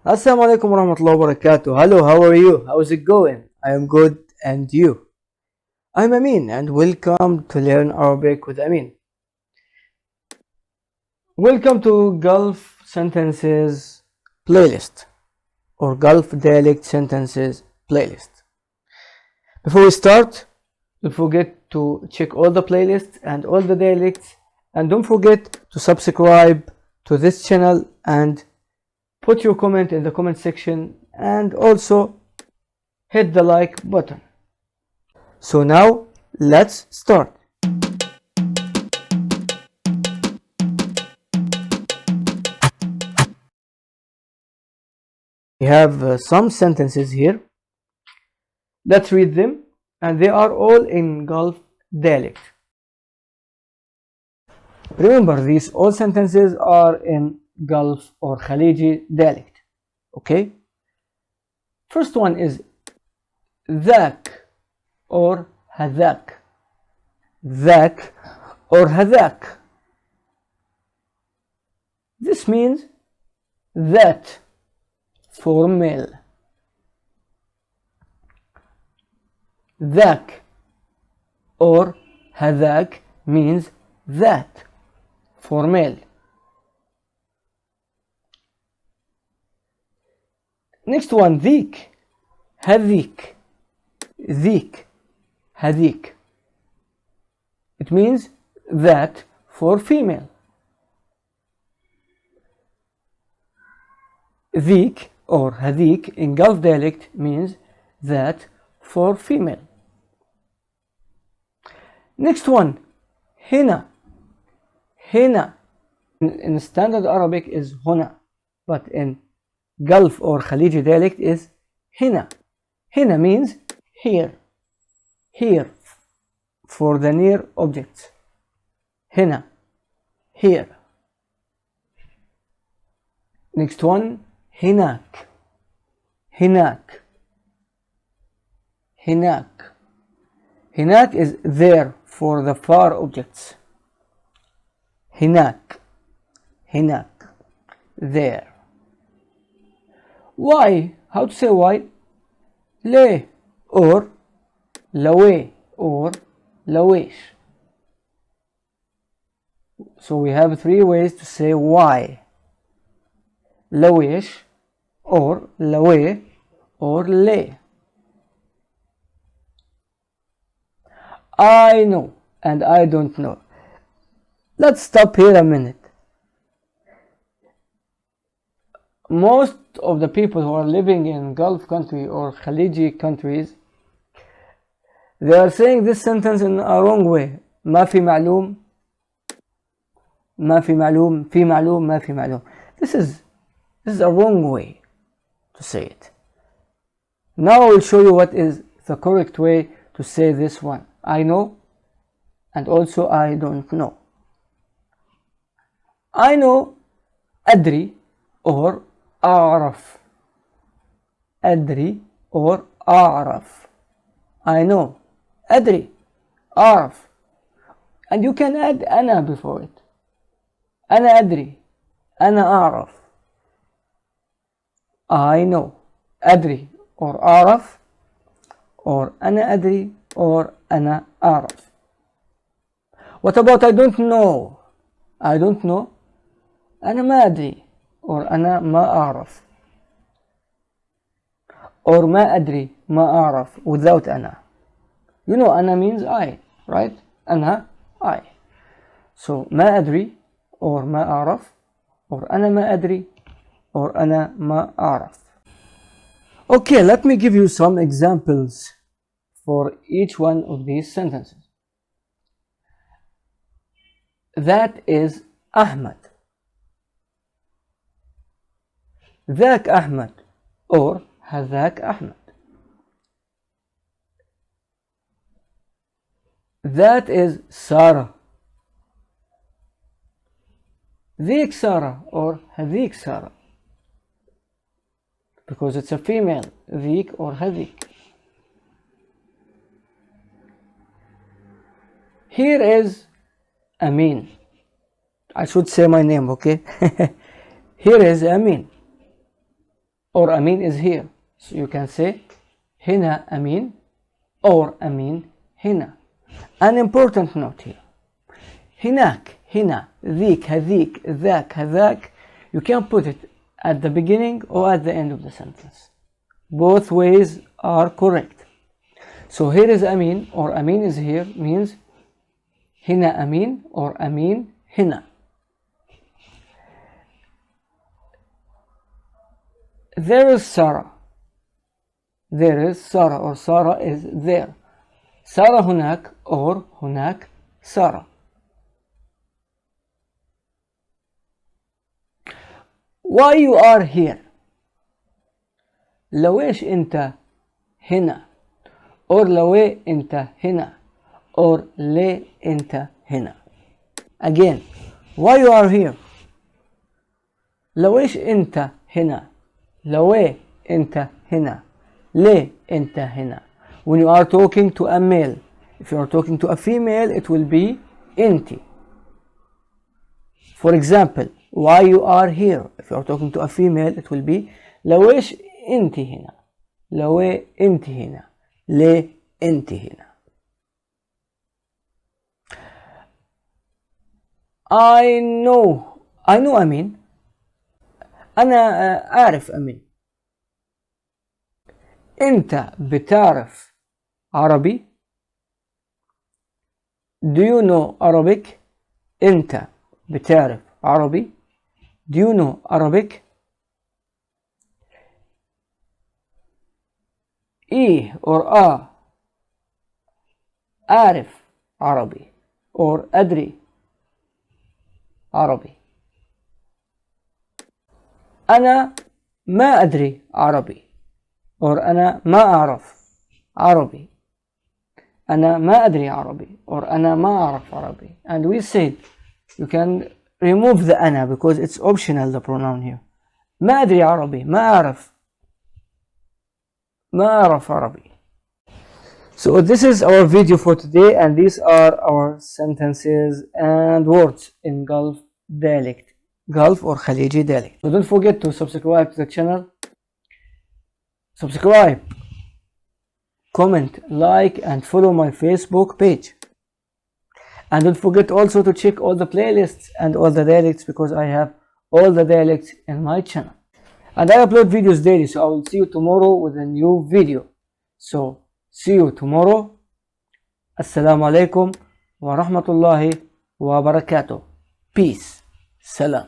Assalamu alaikum warahmatullahi wabarakatuh. Hello, how are you? How's it going? I am good, and you? I'm Amin, and welcome to Learn Arabic with Amin. Welcome to Gulf Sentences playlist or Gulf Dialect Sentences playlist. Before we start, don't forget to check all the playlists and all the dialects, and don't forget to subscribe to this channel and put your comment in the comment section, and also hit the like button. So now let's start. We have some sentences here. Let's read them, and they are all in Gulf dialect. Remember, these all sentences are in Gulf or Khaleeji dialect. Okay? First one is ذاك or هذاك. ذاك or هذاك. This means that for male. ذاك or هذاك means that for male. Next one, ذيك, هذيك, ذيك, هذيك. It means that for female. ذيك or هذيك in Gulf dialect means that for female. Next one, هنا, هنا. In standard Arabic is هنا, but in Gulf or Khaleeji dialect is هنا. هنا means here, here for the near objects. هنا, here. Next one, هناك, هناك, هناك. هناك is there for the far objects. هناك, هناك, there. Why? How to say why? ليه or لوي or لويش. So we have three ways to say why. لويش or لوي or ليه. I know and I don't know. Let's stop here a minute. Most of the people who are living in Gulf country or Khaleeji countries, they are saying this sentence in a wrong way. ما في معلوم, ما في معلوم, في معلوم, ما في معلوم. This is a wrong way to say it. Now I will show you what is the correct way to say this one. I know and also I don't know. I know أدري or أعرف. أدري or أعرف. I know. أدري, أعرف. And you can add أنا before it. أنا أدري, أنا أعرف. I know. أدري or أعرف, or أنا أدري or أنا أعرف. What about I don't know? I don't know. أنا ما أدري or أنا ما أعرف. Or ما أدري, ما أعرف without أنا. You know أنا means I, right? أنا, I. So ما أدري or ما أعرف, or أنا ما أدري or أنا ما أعرف. Okay, let me give you some examples for each one of these sentences. That is Ahmed. ذاك أحمد or هذاك أحمد. That is Sarah. ذيك Sarah or هذيك Sarah, because it's a female, ذيك or هذيك. Here is Amin. I should say my name, okay? Here is Amin. or Amin is here. So you can say هنا Amin or Amin هنا. An important note here. هناك, هنا, ذيك, هذيك, ذاك, هذاك. You can put it at the beginning or at the end of the sentence. Both ways are correct. So here is Amin or Amin is here means هنا Amin or Amin هنا. There is Sarah. There is Sarah or Sarah is there. Sarah هناك or هناك Sarah. Why you are here? لويش انت هنا or لوي انت هنا or ليه انت هنا. Again, why you are here? لويش انت هنا لوي انت هنا ليه انت هنا. When you are talking to a male, if you are talking to a female, it will be انتي. For example, why you are here. If you are talking to a female, it will be لويش انتي هنا لوي انتي هنا ليه انتي هنا. I know أمين. أنا أعرف أمين. أنت بتعرف عربي. Do you know Arabic? أنت بتعرف عربي. Do you know Arabic? إيه or أعرف عربي or أدري عربي. أنا ما أدري عربي or أنا ما أعرف عربي. أنا ما أدري عربي or أنا ما أعرف عربي. And we said you can remove the أنا because it's optional, the pronoun here. ما أدري عربي ما أعرف عربي. So this is our video for today, and these are our sentences and words in Gulf dialect, Gulf or Khaleeji dialect. So don't forget to subscribe to the channel. Subscribe, comment, like, and follow my Facebook page. And don't forget also to check all the playlists and all the dialects, because I have all the dialects in my channel. And I upload videos daily, so I will see you tomorrow with a new video. So see you tomorrow. Assalamu alaikum wa rahmatullahi wa barakatuh. Peace. Salam.